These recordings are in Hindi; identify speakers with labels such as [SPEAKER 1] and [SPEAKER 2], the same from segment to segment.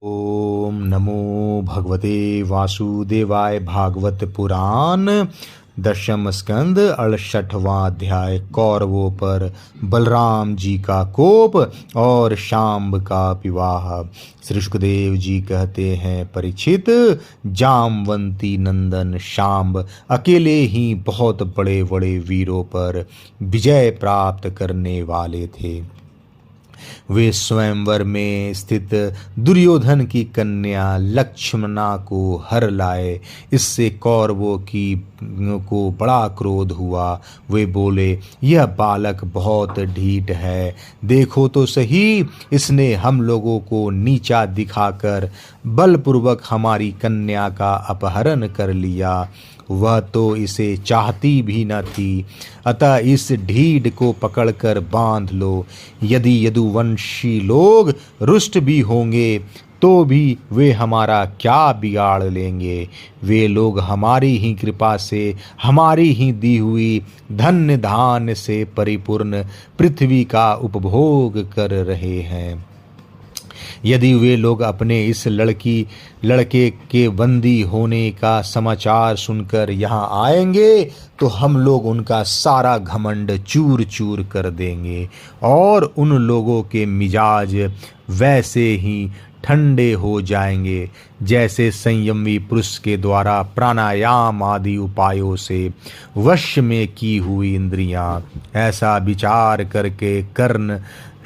[SPEAKER 1] ओम नमो भगवते वासुदेवाय। भागवत पुराण दशम स्कंद 68वां अध्याय। कौरवों पर बलराम जी का कोप और शाम्ब का विवाह। श्री सुखदेव जी कहते हैं, परीक्षित, जामवंती नंदन शाम्ब अकेले ही बहुत बड़े बड़े वीरों पर विजय प्राप्त करने वाले थे। वे स्वयंवर में स्थित दुर्योधन की कन्या लक्ष्मणा को हर लाए। इससे कौरवों को बड़ा क्रोध हुआ। वे बोले, यह बालक बहुत ढीठ है, देखो तो सही, इसने हम लोगों को नीचा दिखाकर बलपूर्वक हमारी कन्या का अपहरण कर लिया। वह तो इसे चाहती भी न थी। अतः इस ढीठ को पकड़कर बांध लो। यदि यदुवंशी लोग रुष्ट भी होंगे तो भी वे हमारा क्या बिगाड़ लेंगे। वे लोग हमारी ही कृपा से, हमारी ही दी हुई धन्य धान्य से परिपूर्ण पृथ्वी का उपभोग कर रहे हैं। यदि वे लोग अपने इस लड़के के बंदी होने का समाचार सुनकर यहाँ आएंगे तो हम लोग उनका सारा घमंड चूर चूर कर देंगे और उन लोगों के मिजाज वैसे ही ठंडे हो जाएंगे जैसे संयमी पुरुष के द्वारा प्राणायाम आदि उपायों से वश में की हुई इंद्रियां। ऐसा विचार करके कर्ण,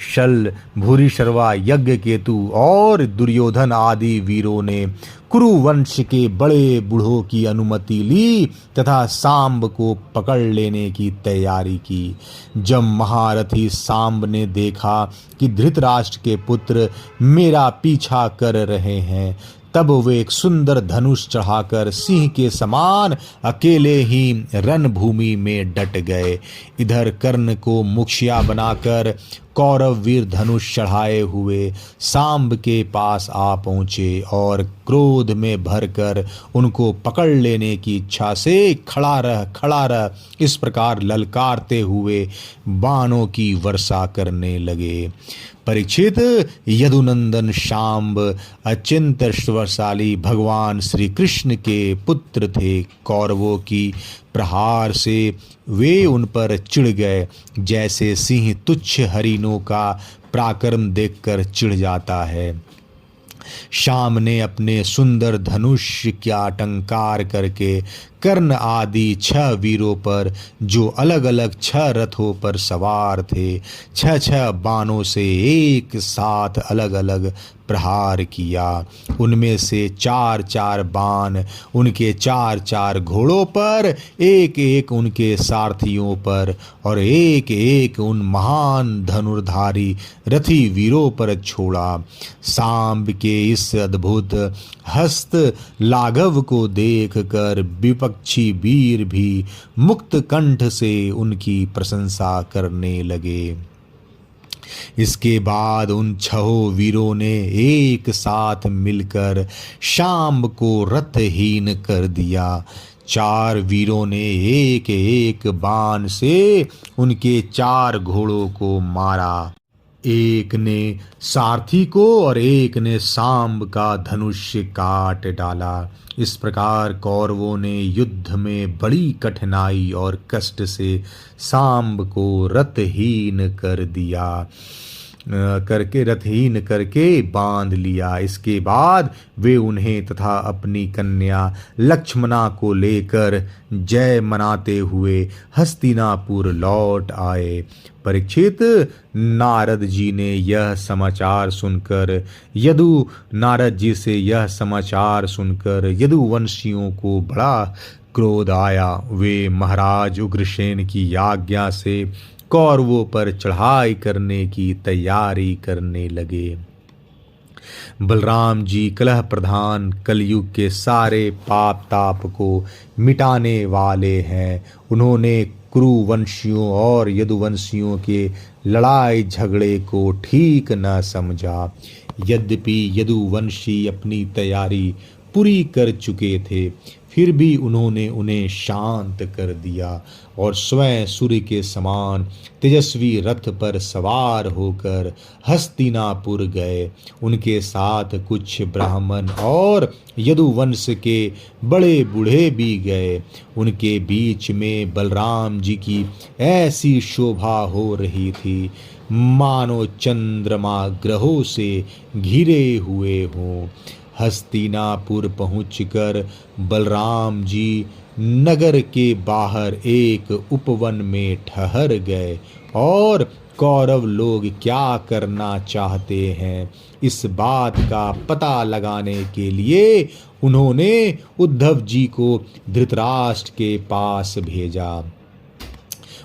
[SPEAKER 1] शल, भूरिशर्वा, यज्ञकेतु और दुर्योधन आदि वीरों ने कुरुवंश के बड़े बूढ़ों की अनुमति ली तथा सांब को पकड़ लेने की तैयारी की। जब महारथी सांब ने देखा कि धृतराष्ट्र के पुत्र मेरा पीछा कर रहे हैं, तब वे एक सुंदर धनुष चढ़ाकर सिंह के समान अकेले ही रणभूमि में डट गए। इधर कर्ण को मुखिया बनाकर कौरव वीर धनुष चढ़ाए हुए सांब के पास आ पहुँचे और क्रोध में भरकर उनको पकड़ लेने की इच्छा से खड़ा रह इस प्रकार ललकारते हुए बाणों की वर्षा करने लगे। परीक्षित, यदुनंदन शाम्ब अत्यंत ऐश्वर्यशाली भगवान श्री कृष्ण के पुत्र थे। कौरवों की प्रहार से वे उन पर चिढ़ गए, जैसे सिंह तुच्छ हरिणों का पराक्रम देखकर चिढ़ जाता है। शाम ने अपने सुंदर धनुष का टंकार करके कर्ण आदि 6 वीरों पर, जो अलग अलग 6 रथों पर सवार थे, 6 बाणों से एक साथ अलग अलग प्रहार किया। उनमें से 4 बाण उनके 4 घोड़ों पर, एक उनके सारथियों पर और एक उन महान धनुर्धारी रथी वीरों पर छोड़ा। सांब के इस अद्भुत हस्त लाघव को देखकर विपक्षी वीर भी मुक्त कंठ से उनकी प्रशंसा करने लगे। इसके बाद उन 6 वीरों ने एक साथ मिलकर शाम्ब को रथहीन कर दिया। 4 वीरों ने एक बाण से उनके 4 घोड़ों को मारा। एक ने सारथी को और एक ने सांब का धनुष काट डाला। इस प्रकार कौरवों ने युद्ध में बड़ी कठिनाई और कष्ट से सांब को रथहीन करके बांध लिया। इसके बाद वे उन्हें तथा अपनी कन्या लक्ष्मणा को लेकर जय मनाते हुए हस्तिनापुर लौट आए। परीक्षित, नारद जी से यह समाचार सुनकर यदुवंशियों को बड़ा क्रोध आया। वे महाराज उग्रसेन की आज्ञा से कौरवों पर चढ़ाई करने की तैयारी करने लगे। बलराम जी कलह प्रधान कलयुग के सारे पाप ताप को मिटाने वाले हैं। उन्होंने कुरुवंशियों और यदुवंशियों के लड़ाई झगड़े को ठीक न समझा। यद्यपि यदुवंशी अपनी तैयारी पूरी कर चुके थे, फिर भी उन्होंने उन्हें शांत कर दिया और स्वयं सूर्य के समान तेजस्वी रथ पर सवार होकर हस्तिनापुर गए। उनके साथ कुछ ब्राह्मण और यदुवंश के बड़े बूढ़े भी गए। उनके बीच में बलराम जी की ऐसी शोभा हो रही थी मानो चंद्रमा ग्रहों से घिरे हुए हों। हस्तिनापुर पहुंचकर बलराम जी नगर के बाहर एक उपवन में ठहर गए और कौरव लोग क्या करना चाहते हैं इस बात का पता लगाने के लिए उन्होंने उद्धव जी को धृतराष्ट्र के पास भेजा।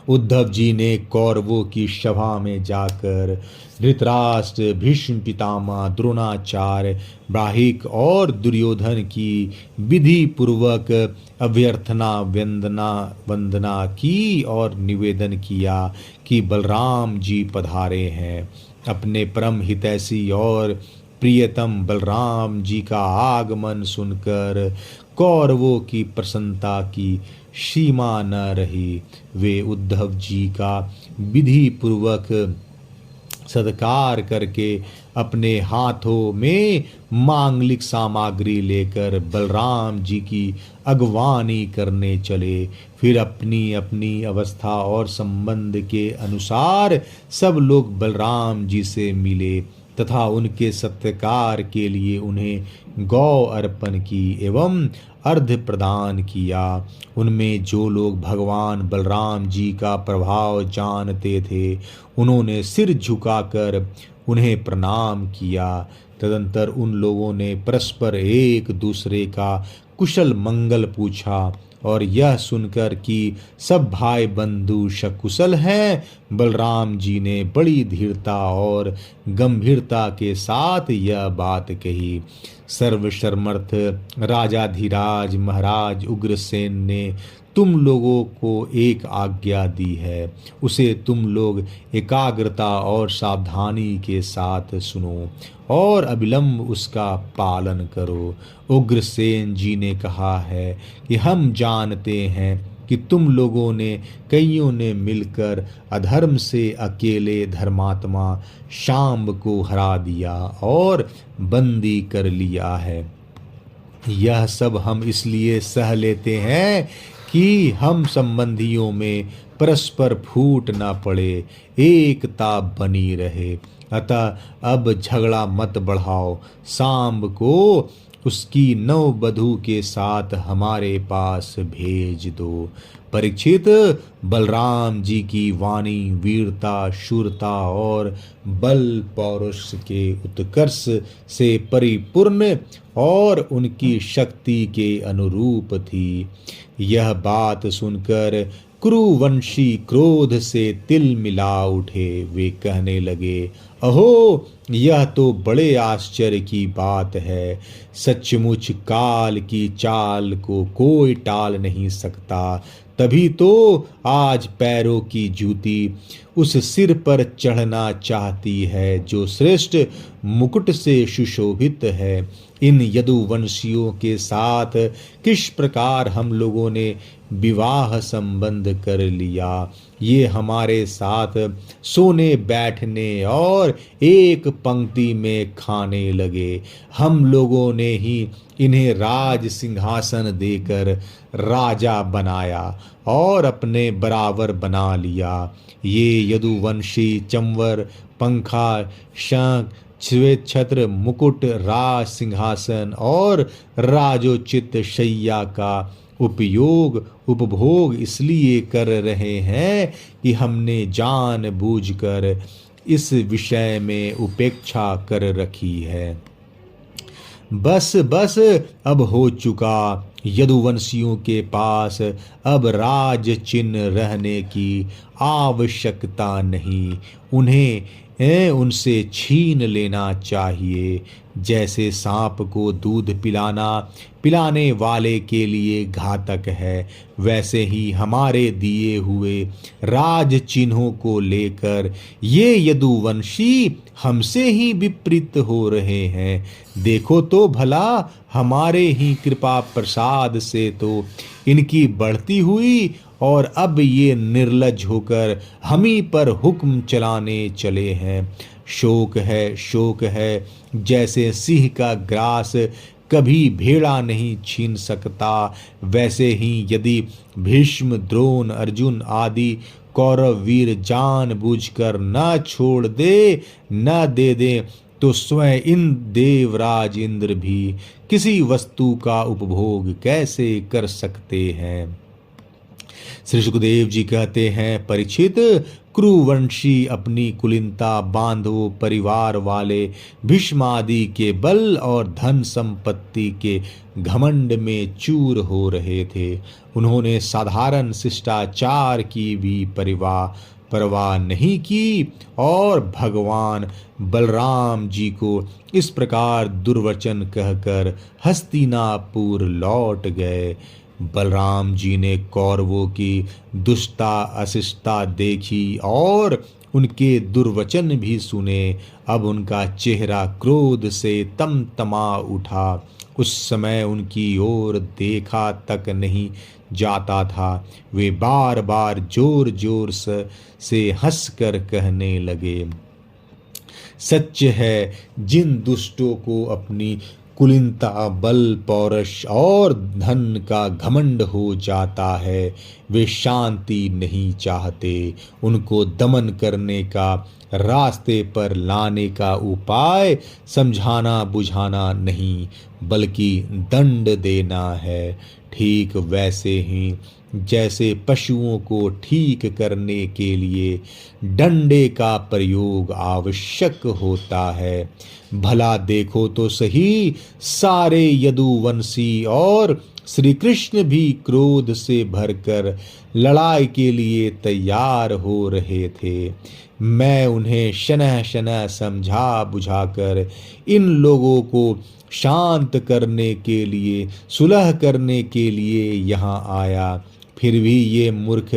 [SPEAKER 1] उद्धव जी ने कौरवों की सभा में जाकर धृतराष्ट्र, भीष्म पितामह, द्रोणाचार्य, ब्राहिक और दुर्योधन की विधि पूर्वक अभ्यर्थना वंदना की और निवेदन किया कि बलराम जी पधारे हैं। अपने परम हितैषी और प्रियतम बलराम जी का आगमन सुनकर कौरवों की प्रसन्नता की सीमा न रही। वे उद्धव जी का विधि पूर्वक सत्कार करके अपने हाथों में मांगलिक सामग्री लेकर बलराम जी की अगवानी करने चले। फिर अपनी अपनी अवस्था और संबंध के अनुसार सब लोग बलराम जी से मिले तथा उनके सत्कार के लिए उन्हें गौ अर्पण की एवं अर्घ्य प्रदान किया। उनमें जो लोग भगवान बलराम जी का प्रभाव जानते थे उन्होंने सिर झुकाकर उन्हें प्रणाम किया। तदंतर उन लोगों ने परस्पर एक दूसरे का कुशल मंगल पूछा और यह सुनकर कि सब भाई बंधु सकुशल हैं, बलराम जी ने बड़ी धीरता और गंभीरता के साथ यह बात कही। सर्वसमर्थ राजाधिराज महाराज उग्रसेन ने तुम लोगों को एक आज्ञा दी है, उसे तुम लोग एकाग्रता और सावधानी के साथ सुनो और अविलंब उसका पालन करो। उग्रसेन जी ने कहा है कि हम जानते हैं कि तुम लोगों ने कईयों ने मिलकर अधर्म से अकेले धर्मात्मा शांब को हरा दिया और बंदी कर लिया है। यह सब हम इसलिए सह लेते हैं कि हम संबंधियों में परस्पर फूट ना पड़े, एकता बनी रहे। अतः अब झगड़ा मत बढ़ाओ, सांब को उसकी नववधू के साथ हमारे पास भेज दो। परीक्षित, बलराम जी की वाणी वीरता, शूरता और बल पौरुष के उत्कर्ष से परिपूर्ण और उनकी शक्ति के अनुरूप थी। यह बात सुनकर कुरुवंशी क्रोध से तिल मिला उठे। वे कहने लगे, अहो, यह तो बड़े आश्चर्य की बात है। सचमुच काल की चाल को कोई टाल नहीं सकता। तभी तो आज पैरों की जूती उस सिर पर चढ़ना चाहती है जो श्रेष्ठ मुकुट से सुशोभित है। इन यदुवंशियों के साथ किस प्रकार हम लोगों ने विवाह संबंध कर लिया। ये हमारे साथ सोने बैठने और एक पंक्ति में खाने लगे। हम लोगों ने ही इन्हें राज सिंहासन देकर राजा बनाया और अपने बराबर बना लिया। ये यदुवंशी चंवर, पंखा, शंख, श्वेत छत्र, मुकुट, राज सिंहासन और राजोचित शैया का उपभोग इसलिए कर रहे हैं कि हमने जानबूझकर इस विषय में उपेक्षा कर रखी है। बस बस अब हो चुका। यदुवंशियों के पास अब राज चिन्ह रहने की आवश्यकता नहीं। उन्हें उनसे छीन लेना चाहिए। जैसे सांप को दूध पिलाना पिलाने वाले के लिए घातक है, वैसे ही हमारे दिए हुए राज चिन्हों को लेकर ये यदुवंशी हमसे ही विपरीत हो रहे हैं। देखो तो भला, हमारे ही कृपा प्रसाद से तो इनकी बढ़ती हुई और अब ये निर्लज होकर हम ही पर हुक्म चलाने चले हैं। शोक है, जैसे सिंह का ग्रास कभी भेड़ा नहीं छीन सकता, वैसे ही यदि भीष्म, द्रोण, अर्जुन आदि कौरव वीर जानबूझकर न छोड़ दे, न दे दे, तो स्वयं इन देवराज इंद्र भी किसी वस्तु का उपभोग कैसे कर सकते हैं। श्री सुखदेव जी कहते हैं, परीक्षित, कुरुवंशी अपनी कुलीनता, बांधवों, परिवार वाले भीष्मादि के बल और धन संपत्ति के घमंड में चूर हो रहे थे। उन्होंने साधारण शिष्टाचार की भी परवाह नहीं की और भगवान बलराम जी को इस प्रकार दुर्वचन कहकर हस्तिनापुर लौट गए। बलराम जी ने कौरवों की दुष्टता अशिष्टता देखी और उनके दुर्वचन भी सुने। अब उनका चेहरा क्रोध से तमतमा उठा। उस समय उनकी ओर देखा तक नहीं जाता था। वे बार बार जोर जोर से हंसकर कहने लगे, सच है, जिन दुष्टों को अपनी कुलीनता, बल, पौरुष और धन का घमंड हो जाता है, वे शांति नहीं चाहते। उनको दमन करने का, रास्ते पर लाने का उपाय समझाना बुझाना नहीं, बल्कि दंड देना है। ठीक वैसे ही जैसे पशुओं को ठीक करने के लिए डंडे का प्रयोग आवश्यक होता है, भला देखो तो सही, सारे यदुवंशी और श्री कृष्ण भी क्रोध से भरकर लड़ाई के लिए तैयार हो रहे थे। मैं उन्हें शनह शनह समझा बुझाकर इन लोगों को शांत करने के लिए, सुलह करने के लिए यहाँ आया, फिर भी ये मूर्ख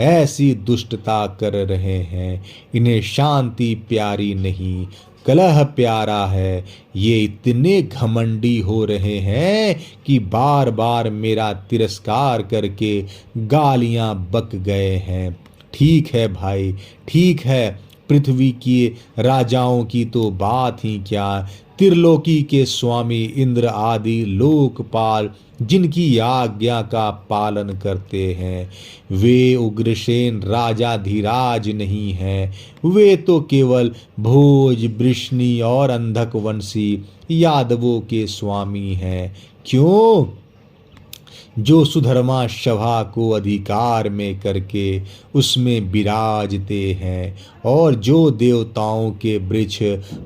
[SPEAKER 1] ऐसी दुष्टता कर रहे हैं। इन्हें शांति प्यारी नहीं, कलह प्यारा है। ये इतने घमंडी हो रहे हैं कि बार बार मेरा तिरस्कार करके गालियां बक गए हैं। ठीक है भाई, ठीक है, पृथ्वी के राजाओं की तो बात ही क्या, त्रिलोकी के स्वामी इंद्र आदि लोकपाल जिनकी आज्ञा का पालन करते हैं, वे उग्रसेन राजाधिराज नहीं हैं। वे तो केवल भोज, वृष्णि और अंधक वंशी यादवों के स्वामी हैं। क्यों? जो सुधर्मा सभा को अधिकार में करके उसमें विराजते हैं और जो देवताओं के वृक्ष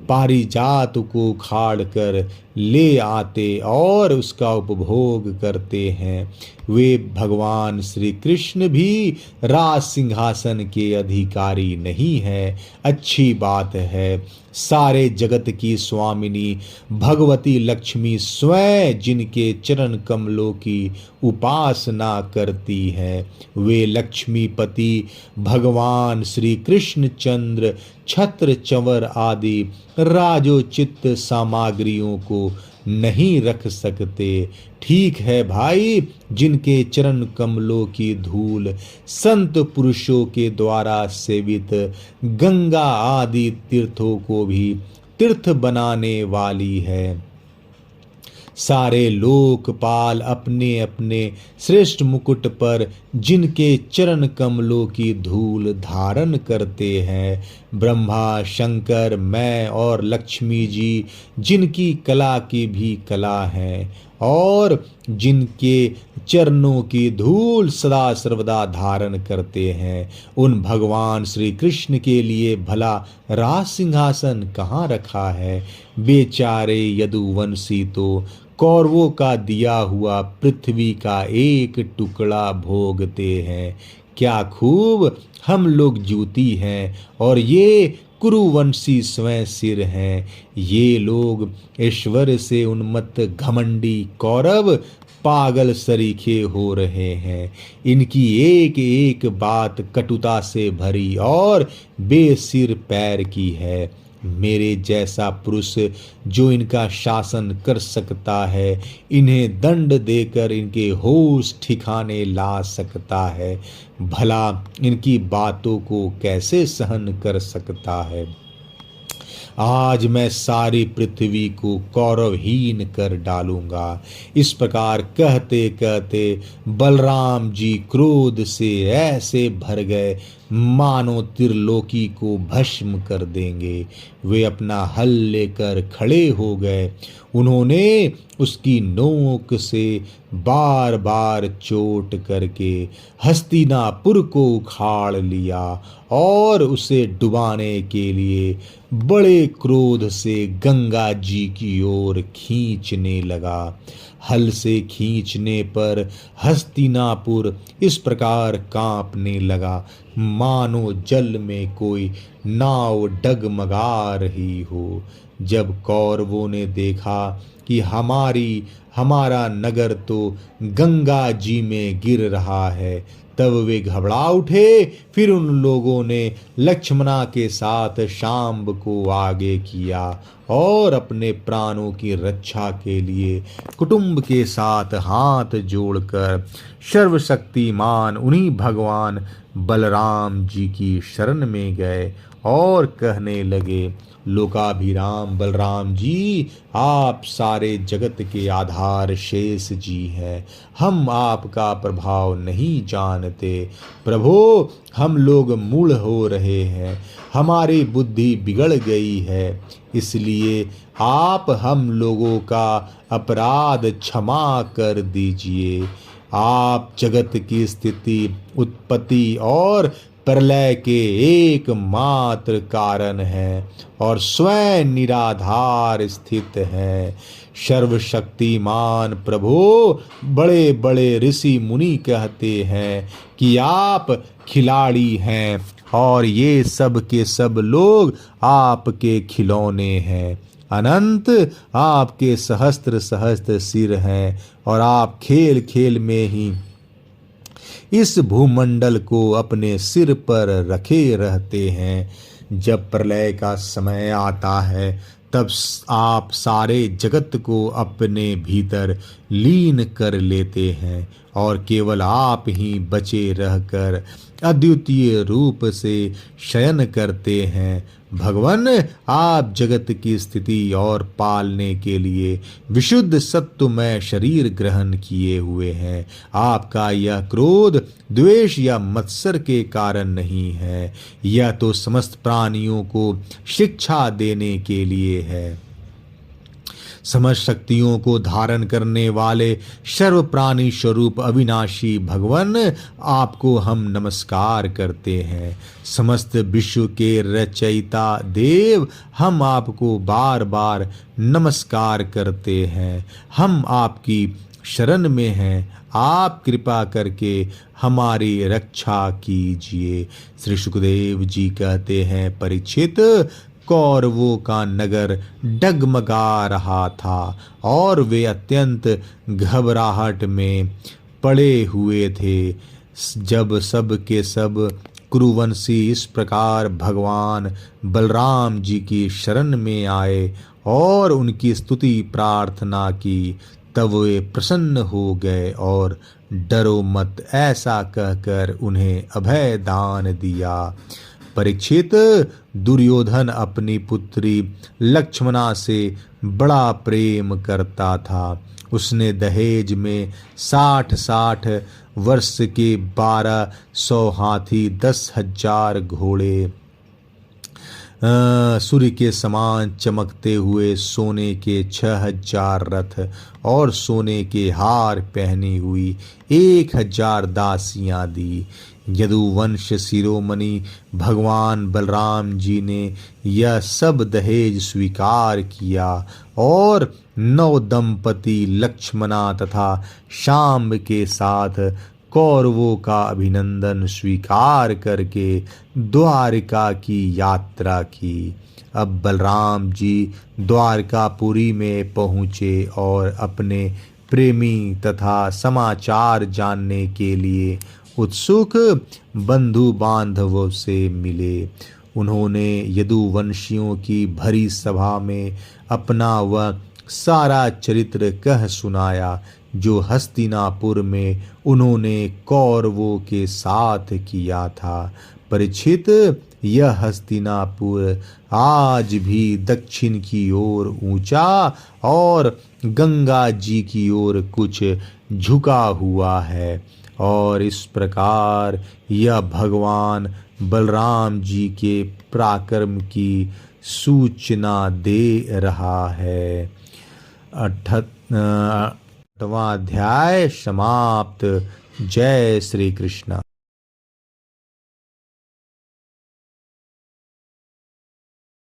[SPEAKER 1] पारिजात को खाड़ कर ले आते और उसका उपभोग करते हैं, वे भगवान श्री कृष्ण भी राज सिंहासन के अधिकारी नहीं है। अच्छी बात है, सारे जगत की स्वामिनी भगवती लक्ष्मी स्वयं जिनके चरण कमलों की उपासना करती है, वे लक्ष्मीपति भगवान श्री कृष्ण चंद्र, छत्र, चंवर आदि राजोचित सामग्रियों को नहीं रख सकते। ठीक है भाई, जिनके चरण कमलों की धूल संत पुरुषों के द्वारा सेवित गंगा आदि तीर्थों को भी तीर्थ बनाने वाली है। सारे लोकपाल अपने अपने श्रेष्ठ मुकुट पर जिनके चरण कमलों की धूल धारण करते हैं, ब्रह्मा, शंकर, मैं और लक्ष्मी जी जिनकी कला की भी कला है और जिनके चरणों की धूल सदा सर्वदा धारण करते हैं, उन भगवान श्री कृष्ण के लिए भला राज सिंहासन कहाँ रखा है। बेचारे यदुवंशी तो कौरवों का दिया हुआ पृथ्वी का एक टुकड़ा भोगते हैं। क्या खूब हम लोग जूती हैं और ये कुरुवंशी स्वयं सिर हैं। ये लोग ईश्वर से उन्मत्त घमंडी कौरव पागल सरीखे हो रहे हैं। इनकी एक एक बात कटुता से भरी और बेसिर पैर की है। मेरे जैसा पुरुष जो इनका शासन कर सकता है, इन्हें दंड देकर इनके होश ठिकाने ला सकता है, भला इनकी बातों को कैसे सहन कर सकता है। आज मैं सारी पृथ्वी को कौरवहीन कर डालूंगा। इस प्रकार कहते कहते बलराम जी क्रोध से ऐसे भर गए मानो त्रिलोकी को भस्म कर देंगे। वे अपना हल लेकर खड़े हो गए। उन्होंने उसकी नोक से बार बार चोट करके हस्तिनापुर को उखाड़ लिया और उसे डुबाने के लिए बड़े क्रोध से गंगा जी की ओर खींचने लगा। हल से खींचने पर हस्तिनापुर इस प्रकार कांपने लगा मानो जल में कोई नाव डगमगा रही हो। जब कौरवों ने देखा कि हमारा नगर तो गंगा जी में गिर रहा है, तब वे घबरा उठे। फिर उन लोगों ने लक्ष्मणा के साथ शांब को आगे किया और अपने प्राणों की रक्षा के लिए कुटुंब के साथ हाथ जोड़कर सर्वशक्तिमान उन्हीं भगवान बलराम जी की शरण में गए और कहने लगे, लोकाभिराम बलराम जी, आप सारे जगत के आधार शेष जी हैं। हम आपका प्रभाव नहीं जानते। प्रभो, हम लोग मूढ़ हो रहे हैं, हमारी बुद्धि बिगड़ गई है, इसलिए आप हम लोगों का अपराध क्षमा कर दीजिए। आप जगत की स्थिति, उत्पत्ति और प्रलय के एकमात्र कारण है और स्वयं निराधार स्थित है। सर्वशक्तिमान प्रभु, बड़े बड़े ऋषि मुनि कहते हैं कि आप खिलाड़ी हैं और ये सब के सब लोग आपके खिलौने हैं। अनंत आपके सहस्त्र सहस्त्र सिर हैं और आप खेल खेल में ही इस भूमंडल को अपने सिर पर रखे रहते हैं। जब प्रलय का समय आता है तब आप सारे जगत को अपने भीतर लीन कर लेते हैं और केवल आप ही बचे रहकर अद्वितीय रूप से शयन करते हैं। भगवान, आप जगत की स्थिति और पालने के लिए विशुद्ध सत्वमय शरीर ग्रहण किए हुए हैं। आपका यह क्रोध द्वेष या मत्सर के कारण नहीं है, यह तो समस्त प्राणियों को शिक्षा देने के लिए है। समस्त शक्तियों को धारण करने वाले सर्व प्राणी स्वरूप अविनाशी भगवान, आपको हम नमस्कार करते हैं। समस्त विश्व के रचयिता देव, हम आपको बार बार नमस्कार करते हैं। हम आपकी शरण में हैं, आप कृपा करके हमारी रक्षा कीजिए। श्री सुखदेव जी कहते हैं, परीक्षित, कौरवों का नगर डगमगा रहा था और वे अत्यंत घबराहट में पड़े हुए थे। जब सब के सब कुरुवंशी इस प्रकार भगवान बलराम जी की शरण में आए और उनकी स्तुति प्रार्थना की, तब वे प्रसन्न हो गए और डरो मत ऐसा कहकर उन्हें अभय दान दिया। परीक्षित, दुर्योधन अपनी पुत्री लक्ष्मणा से बड़ा प्रेम करता था। उसने दहेज में 60 वर्ष के 1200 हाथी, 10,000 घोड़े, सूर्य के समान चमकते हुए सोने के 6,000 रथ और सोने के हार पहनी हुई 1,000 दासियां दी। यदुवंश शिरोमणि भगवान बलराम जी ने यह सब दहेज स्वीकार किया और 9 दंपति लक्ष्मणा तथा शांब के साथ कौरवों का अभिनंदन स्वीकार करके द्वारिका की यात्रा की। अब बलराम जी द्वारकापुरी में पहुँचे और अपने प्रेमी तथा समाचार जानने के लिए उत्सुक बंधु बांधवों से मिले। उन्होंने यदुवंशियों की भरी सभा में अपना वह सारा चरित्र कह सुनाया जो हस्तिनापुर में उन्होंने कौरवों के साथ किया था। परीक्षित, यह हस्तिनापुर आज भी दक्षिण की ओर ऊंचा और गंगा जी की ओर कुछ झुका हुआ है और इस प्रकार यह भगवान बलराम जी के पराक्रम की सूचना दे रहा है। 8वां अध्याय समाप्त। जय श्री कृष्ण।